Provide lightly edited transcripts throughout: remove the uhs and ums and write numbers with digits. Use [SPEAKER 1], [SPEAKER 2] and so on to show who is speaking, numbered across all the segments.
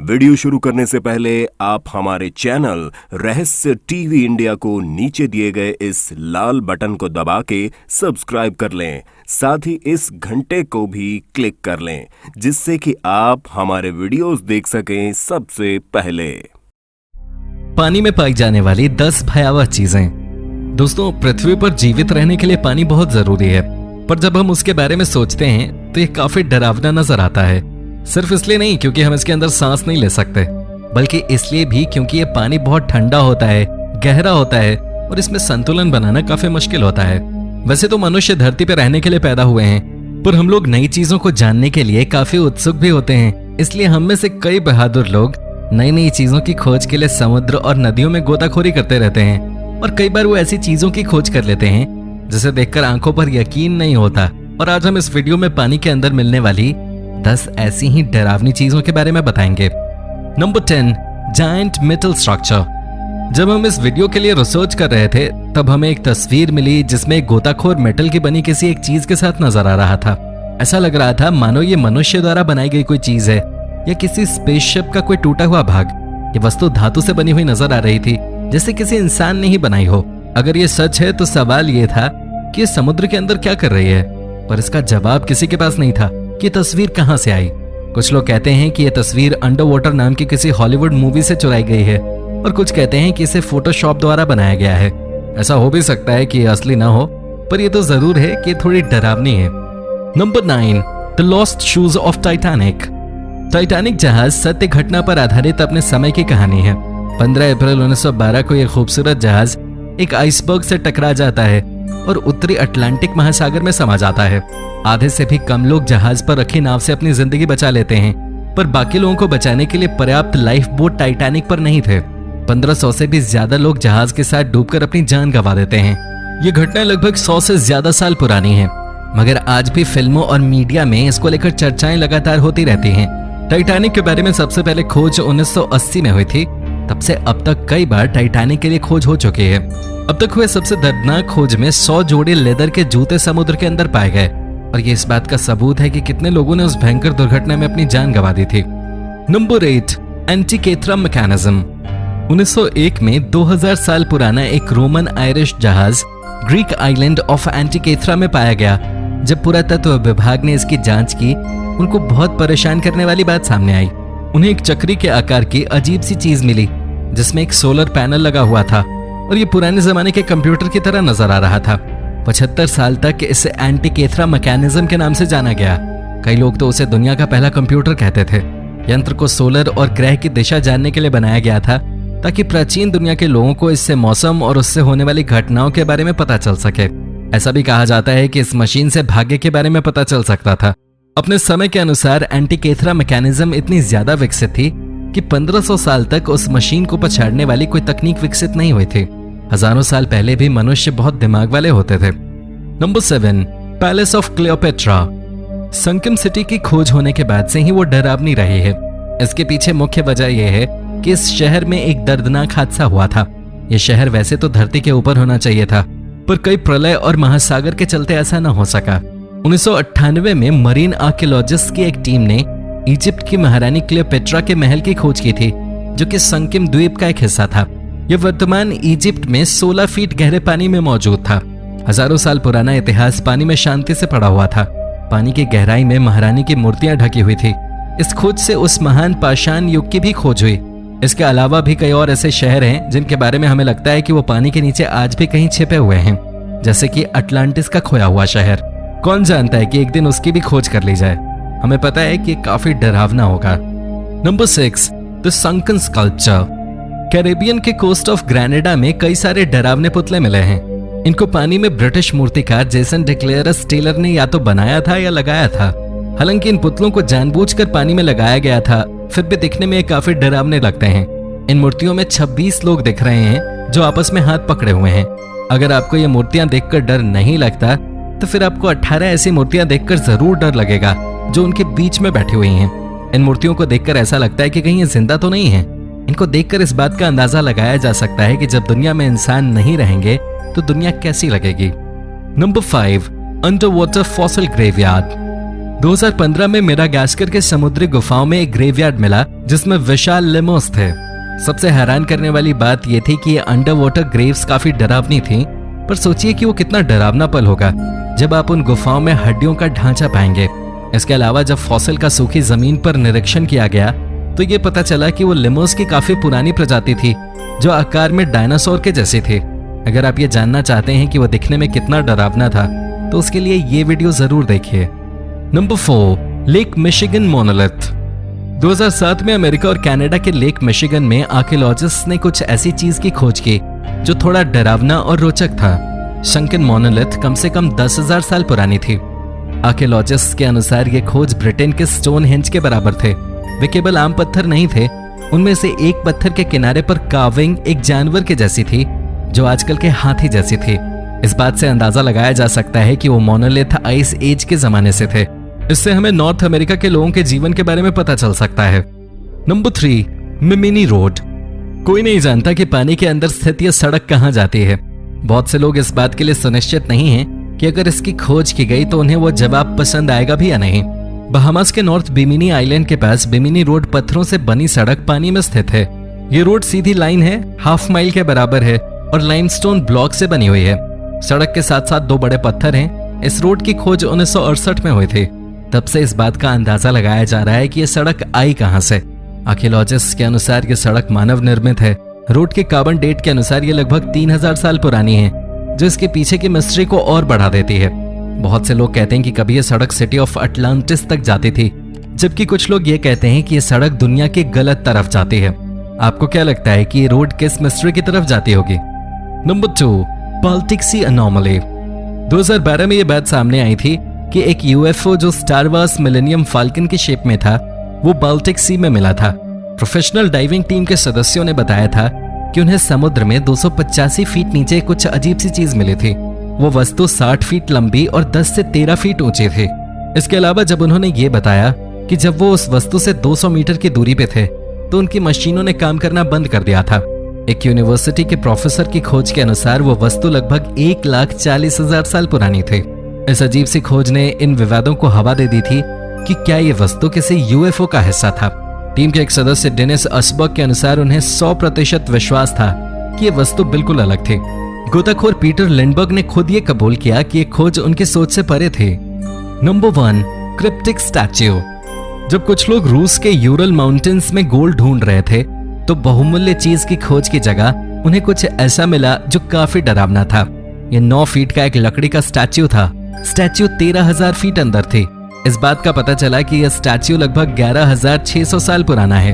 [SPEAKER 1] Video शुरू करने से पहले आप हमारे चैनल रहस्य टीवी इंडिया को नीचे दिए गए इस लाल बटन को दबा के सब्सक्राइब कर लें। साथ ही इस घंटे को भी क्लिक कर लें जिससे कि आप हमारे वीडियोस देख सकें सबसे पहले।
[SPEAKER 2] पानी में पाई जाने वाली 10 भयावह चीजें। दोस्तों, पृथ्वी पर जीवित रहने के लिए पानी बहुत जरूरी है, पर जब हम उसके बारे में सोचते हैं तो ये काफी डरावना नजर आता है। सिर्फ इसलिए नहीं क्योंकि हम इसके अंदर सांस नहीं ले सकते, बल्कि इसलिए भी क्योंकि ये पानी बहुत ठंडा होता है, गहरा होता है और इसमें संतुलन बनाना काफी मुश्किल होता है। वैसे तो मनुष्य धरती पर रहने के लिए पैदा हुए हैं, पर हम लोग नई चीजों को जानने के लिए काफी उत्सुक भी होते हैं। इसलिए हम में से कई बहादुर लोग नई नई चीजों की खोज के लिए समुद्र और नदियों में गोताखोरी करते रहते हैं, और कई बार वो ऐसी चीजों की खोज कर लेते हैं जिसे देखकर आंखों पर यकीन नहीं होता। और आज हम इस वीडियो में पानी के अंदर मिलने वाली 10 ऐसी ही डरावनी चीजों के बारे में बताएंगे। Number 10, giant metal structure. जब हम इस वीडियो के लिए रिसर्च कर रहे थे तब हमें एक तस्वीर मिली जिसमें एक गोताखोर मेटल की बनी किसी एक चीज के साथ नजर आ रहा था। ऐसा लग रहा था मानो ये मनुष्य द्वारा बनाई गई कोई चीज है या किसी स्पेसशिप का कोई टूटा हुआ भाग। ये वस्तु धातु से बनी हुई नजर आ रही थी, जैसे किसी इंसान ने ही बनाई हो। अगर ये सच है तो सवाल ये था कि समुद्र के अंदर क्या कर रही है, पर इसका जवाब किसी के पास नहीं था कि तस्वीर कहां से आई। कुछ लोग कहते हैं कि यह तस्वीर अंडर वाटर नाम की किसी हॉलीवुड मूवी से चुराई गई है, और कुछ कहते हैं कि इसे फोटोशॉप द्वारा बनाया गया है। ऐसा हो भी सकता है कि यह असली ना हो, पर यह तो जरूर है कि थोड़ी डरावनी है। Number 9, the lost shoes of Titanic. Titanic जहाज सत्य घटना पर आधारित अपने समय की कहानी है। 15 अप्रैल 1912 को यह खूबसूरत जहाज एक आइसबर्ग से टकरा जाता है और उत्तरी अटलांटिक महासागर में समा जाता है। आधे से भी कम लोग जहाज पर रखी नाव से अपनी जिंदगी बचा लेते हैं, पर बाकी लोगों को बचाने के लिए पर्याप्त लाइफ बोट टाइटैनिक पर नहीं थे। 1500 से भी ज्यादा लोग जहाज के साथ डूबकर अपनी जान गंवा देते हैं। ये घटना लगभग 100 से ज्यादा साल पुरानी है, मगर आज भी फिल्मों और मीडिया में इसको लेकर चर्चाएं लगातार होती रहती हैं। टाइटैनिक के बारे में सबसे पहले खोज 1980 में हुई थी। तब से अब तक कई बार टाइटैनिक के लिए खोज हो चुकी है। अब तक हुए सबसे दर्दनाक खोज में 100 जोड़े लेदर के जूते समुद्र के अंदर पाए गए, और ये इस बात का सबूत है कि कितने लोगों ने उस भयंकर दुर्घटना में अपनी जान गंवा दी थी। Number 8, एंटीकेथ्रा mechanism. 1901 में 2000 साल पुराना एक रोमन आयरिश जहाज ग्रीक आइलैंड ऑफ एंटीकेथ्रा में पाया गया। जब पुरातत्व विभाग ने इसकी जांच की, उनको बहुत परेशान करने वाली बात सामने आई। उन्हें एक चक्री के आकार की अजीब सी चीज मिली जिसमें एक सोलर पैनल लगा हुआ था, और ये पुराने जमाने के कंप्यूटर की तरह नजर आ रहा था। 75 साल तक इसे एंटीकेथ्रा मैकेनिज्म के नाम से जाना गया। कई लोग तो उसे दुनिया का पहला कंप्यूटर कहते थे। यंत्र को सोलर और ग्रह की दिशा जानने के लिए बनाया गया था, ताकि प्राचीन दुनिया के लोगों को इससे मौसम और उससे होने वाली घटनाओं के बारे में पता चल सके। ऐसा भी कहा जाता है कि इस मशीन से भाग्य के बारे में पता चल सकता था। अपने समय के अनुसार एंटीकेथ्रा मैकेनिज्म इतनी ज्यादा विकसित थी कि 1500 साल तक उस मशीन को पछाड़ने वाली कोई तकनीक विकसित नहीं हुई थी। हजारों साल पहले भी मनुष्य बहुत दिमाग वाले होते थे। Number 7, palace of Cleopatra. संकम सिटी की खोज होने के बाद से ही वो डरावनी रही है। इसके पीछे मुख्य वजह यह है कि इस शहर में एक दर्दनाक हादसा हुआ था। यह शहर वैसे तो धरती के ऊपर होना चाहिए था, पर कई प्रलय और महासागर के चलते ऐसा न हो सका। 1998 में मरीन आर्कियोलॉजिस्ट की एक टीम ने इजिप्ट की महारानी क्लियोपेट्रा के महल की खोज की थी, जो कि संकिम द्वीप का एक हिस्सा था। यह वर्तमान इजिप्ट में 16 फीट गहरे पानी में मौजूद था। हजारों साल पुराना इतिहास पानी में शांति से पड़ा हुआ था। पानी की गहराई में महारानी की मूर्तियां ढकी हुई थी। इस खोज से उस महान पाषाण युग की भी खोज हुई। इसके अलावा भी कई और ऐसे शहर हैं जिनके बारे में हमें लगता है कि वो पानी के नीचे आज भी कहीं छिपे हुए हैं, जैसे कि अटलांटिस का खोया हुआ शहर। कौन जानता है कि एक दिन उसकी भी खोज कर ली जाए। हमें पता है कि काफी डरावना होगा। Number 6, the sunken sculpture. Caribbean के कोस्ट ऑफ ग्रेनेडा में कई सारे डरावने पुतले मिले हैं। इनको पानी में ब्रिटिश मूर्तिकार जेसन डिक्लेयरस टेलर ने या तो बनाया था या लगाया था। हालांकि इन पुतलों को जानबूझकर पानी में लगाया गया था, फिर भी दिखने में काफी डरावने लगते हैं। इन मूर्तियों में 26 लोग दिख रहे हैं जो आपस में हाथ पकड़े हुए हैं। अगर आपको ये मूर्तियां देखकर डर नहीं लगता तो फिर आपको 18 ऐसी मूर्तियां देखकर जरूर डर लगेगा जो उनके बीच में बैठी हुई हैं। इन मूर्तियों को देखकर ऐसा लगता है कि कहीं ये जिंदा तो नहीं है। इनको देखकर इस बात का अंदाजा लगाया जा सकता है कि जब दुनिया में इंसान नहीं रहेंगे तो दुनिया कैसी लगेगी। Number 5, under water fossil graveyard. 2015 में मेडागास्कर के समुद्री गुफाओं में एक ग्रेवयार्ड मिला जिसमें विशाल लेमोस थे। सबसे हैरान करने वाली बात यह थी कि ये अंडर वाटर ग्रेव्स काफी डरावनी थी, पर सोचिए कि वो कितना डरावना पल होगा जब आप उन गुफाओं में हड्डियों का ढांचा पाएंगे। इसके अलावा जब फॉसिल का सूखी जमीन पर निरीक्षण किया गया तो ये पता चला कि वो लेमोस की काफी पुरानी प्रजाति थी जो आकार में डायनासोर के जैसी थी। अगर आप ये जानना चाहते हैं कि वो दिखने में कितना डरावना था तो उसके लिए ये वीडियो जरूर देखिए। Number 4, lake Michigan monolith. 2007 में अमेरिका और कनाडा के लेक मिशिगन में आर्कियोलॉजिस्ट ने कुछ ऐसी चीज की खोज की जो थोड़ा डरावना और रोचक था। शंकन मोनोलिथ कम से कम 10,000 साल पुरानी थी। आर्कियोलॉजिस्ट के अनुसार ये खोज ब्रिटेन के स्टोनहेंज के बराबर थे। वे केवल आम पत्थर नहीं थे, उनमें से एक पत्थर के किनारे पर कार्विंग एक जानवर के जैसी थी जो आजकल के हाथी जैसी थी। इस बात से अंदाजा लगाया जा सकता है कि वो मोनोलिथ आइस एज के जमाने से थे। इससे हमें नॉर्थ अमेरिका के लोगों के जीवन के बारे में पता चल सकता है। नंबर 3, मिमिनी रोड। कोई नहीं जानता कि पानी के अंदर स्थित यह सड़क कहां जाती है। बहुत से लोग इस बात के लिए सुनिश्चित नहीं हैं कि अगर इसकी खोज की गई तो उन्हें वो जवाब पसंद आएगा भी या नहीं। बहामास के नॉर्थ बिमिनी आइलैंड के पास बिमिनी रोड पत्थरों से बनी सड़क पानी में स्थित है। ये रोड सीधी लाइन है, हाफ माइल के बराबर है और लाइमस्टोन ब्लॉक से बनी हुई है। सड़क के साथ साथ 2 बड़े पत्थर हैं। इस रोड की खोज 1968 में हुई थी। तब से इस बात का अंदाजा लगाया जा रहा है कि यह सड़क आई कहां से। आर्कियोलॉजिस्ट के अनुसार यह सड़क मानव निर्मित है। रोड के कार्बन डेट के अनुसार यह लगभग 3000 साल पुरानी है, जो इसके पीछे की मिस्ट्री को और बढ़ा देती है। बहुत से लोग कहते हैं कि कभी यह सड़क सिटी ऑफ अटलांटिस तक जाती थी, जबकि कुछ लोग ये कहते हैं कि यह सड़क दुनिया के गलत तरफ जाती है। आपको क्या लगता है कि ये रोड किस मिस्ट्री की तरफ जाती होगी? नंबर 2, बाल्टिक सी अनोमली। 2012 में यह बात सामने आई थी कि एक यूएफओ जो स्टार वार्स मिलेनियम फाल्कन की शेप में था वो बाल्टिक सी में मिला था। प्रोफेशनल डाइविंग टीम के सदस्यों ने बताया था कि उन्हें समुद्र में 285 फीट नीचे कुछ अजीब सी चीज मिली थी। वो वस्तु 60 फीट लंबी और 10 से 13 फीट ऊंची थी। इसके अलावा जब उन्होंने ये बताया कि जब वो उस वस्तु से 200 मीटर की दूरी पे थे तो उनकी मशीनों ने काम करना बंद कर दिया था। एक यूनिवर्सिटी के प्रोफेसर की खोज के अनुसार वो वस्तु लगभग 1,40,000 साल पुरानी थी। इस अजीब सी खोज ने इन विवादों को हवा दे दी थी कि क्या ये वस्तु किसी यूएफओ का हिस्सा था। टीम के एक सदस्य डेनिस अस्बर्ग के अनुसार उन्हें 100% विश्वास था कि ये वस्तु बिल्कुल अलग थी। गोताखोर पीटर लिंडबर्ग ने खुद ये कबूल किया कि ये खोज उनकी सोच से परे थी। Number 1, cryptic statue. जब कुछ लोग रूस के यूरल माउंटेन्स में गोल्ड ढूंढ रहे थे तो बहुमूल्य चीज की खोज की जगह उन्हें कुछ ऐसा मिला जो काफी डरावना था। ये 9 फीट का एक लकड़ी का स्टैच्यू था। स्टैच्यू 13,000 फीट अंदर थी। इस बात का पता चला कि यह स्टैच्यू लगभग 11,600 साल पुराना है।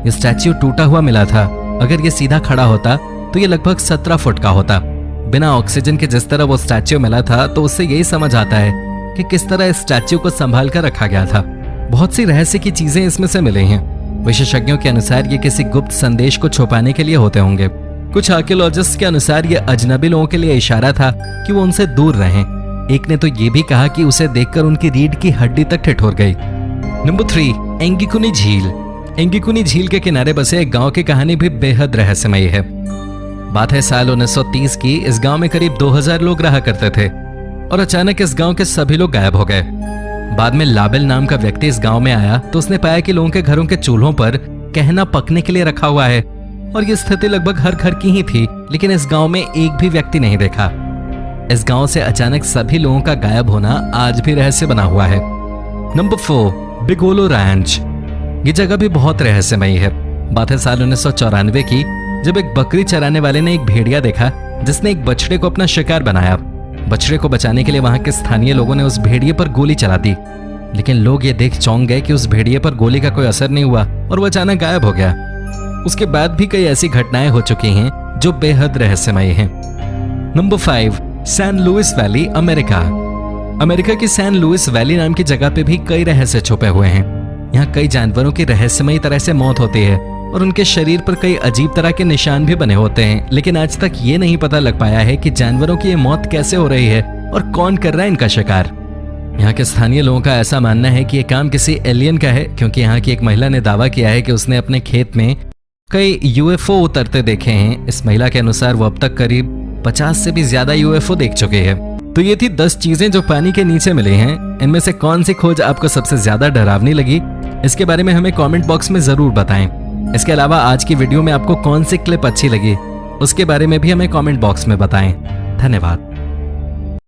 [SPEAKER 2] यह स्टैच्यू टूटा हुआ मिला था। अगर यह सीधा खड़ा होता तो यह लगभग 17 फुट का होता। बिना ऑक्सीजन के जिस तरह वो स्टैच्यू मिला था तो उससे यही समझ आता है कि किस तरह इस स्टैच्यू को संभाल कर रखा गया था। बहुत सी रहस्य की चीजें इसमें से मिली हैं। विशेषज्ञों के अनुसार ये किसी गुप्त संदेश को छुपाने के लिए होते होंगे। कुछ आर्कियोलॉजिस्ट के अनुसार ये अजनबी लोगों के लिए इशारा था कि वो उनसे दूर रहें। एक ने तो ये भी कहा कि उसे देखकर उनकी रीढ़ की हड्डी तक ठिठुर गई। नंबर 3, एंगिकुनी झील। एंगिकुनी झील के किनारे बसे एक गांव की कहानी भी बेहद रहस्यमयी है। बात है साल 1930 की। इस गांव में करीब 2000 लोग रहा करते थे और अचानक इस गांव के सभी लोग गायब हो गए। बाद में लाबेल नाम का व्यक्ति इस गांव में आया तो उसने पाया कि लोगों के घरों के चूल्हों पर कहना पकने के लिए रखा हुआ है और ये स्थिति लगभग हर घर की ही थी, लेकिन इस गांव में एक भी व्यक्ति नहीं देखा। इस गांव से अचानक सभी लोगों का गायब होना आज भी रहस्य बना हुआ है। Number 4, Bigelow ranch. ये जगह भी बहुत रहस्यमयी है। बात है साल 1994 की, जब एक बकरी चराने वाले ने एक भेड़िया देखा जिसने एक बछड़े को अपना शिकार बनाया। बछड़े को बचाने के लिए वहां के स्थानीय लोगों ने उस भेड़िए पर गोली चला दी, लेकिन लोग ये देख चौंक गए कि उस भेड़िए पर गोली का कोई असर नहीं हुआ और वो अचानक गायब हो गया। उसके बाद भी कई ऐसी घटनाएं हो चुकी हैं जो बेहद रहस्यमयी हैं। Number 5, San Luis Valley, America. America की सैन लुइस वैली नाम की जगह पे भी कई रहस्य छुपे हुए हैं। यहाँ कई जानवरों की रहस्यमयी तरह से मौत होती है और उनके शरीर पर कई अजीब तरह के निशान भी बने होते हैं, लेकिन आज तक ये नहीं पता लग पाया है कि जानवरों की ये मौत कैसे हो रही है और कौन कर रहा है इनका शिकार। यहाँ के स्थानीय लोगों का ऐसा मानना है कि ये काम किसी एलियन का है, क्योंकि यहाँ की एक महिला ने दावा किया है कि उसने अपने खेत में कई यूएफओ उतरते देखे हैं। इस महिला के अनुसार वो अब तक करीब 50 से भी ज्यादा यूएफओ देख चुके हैं। तो ये थी 10 चीजें जो पानी के नीचे मिली हैं। इनमें से कौन सी खोज आपको सबसे ज्यादा डरावनी लगी, इसके बारे में हमें कमेंट बॉक्स में जरूर बताएं। इसके अलावा आज की वीडियो में आपको कौन सी क्लिप अच्छी लगी, उसके बारे में भी हमें कमेंट बॉक्स में बताएं। धन्यवाद।